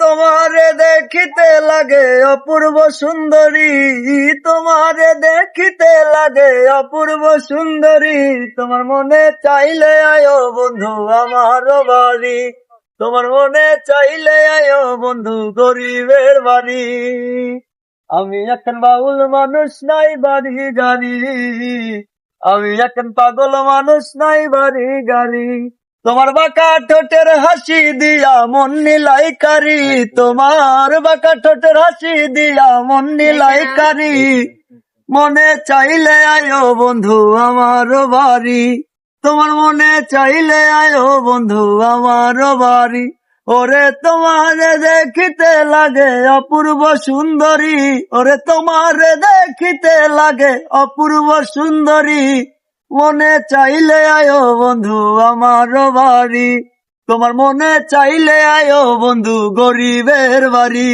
তোমারে দেখিতে লাগে অপূর্ব সুন্দরী, তোমারে দেখিতে লাগে অপূর্ব সুন্দরী। তোমার মনে চাইলে আয়ো বন্ধু আমার বাড়ি, তোমার মনে চাইলে আয়ো বন্ধু গরিবের বাড়ি। আমি এখন বাউল মানুষ, নাই বাড়ি গাড়ি, আমি এখন পাগল মানুষ, নাই বাড়ি গাড়ি। তোমার বাঁকা ঠোঁটের হাসি দিয়া মন নিলাই কারি, তোমার বাঁকা ঠোঁটের হাসি দিয়া মন নিলাই কারি। মনে চাইলে আয়ো বন্ধু আমার বাড়ি, তোমার মনে চাইলে আয়ো বন্ধু আমার বাড়ি। ওরে তোমারে দেখিতে লাগে অপূর্ব সুন্দরী, ওরে তোমারে দেখিতে লাগে অপূর্ব সুন্দরী। মনে চাইলে আয়ো বন্ধু আমার বাড়ি, তোমার মনে চাইলে আয়ো বন্ধু গরিবের বাড়ি।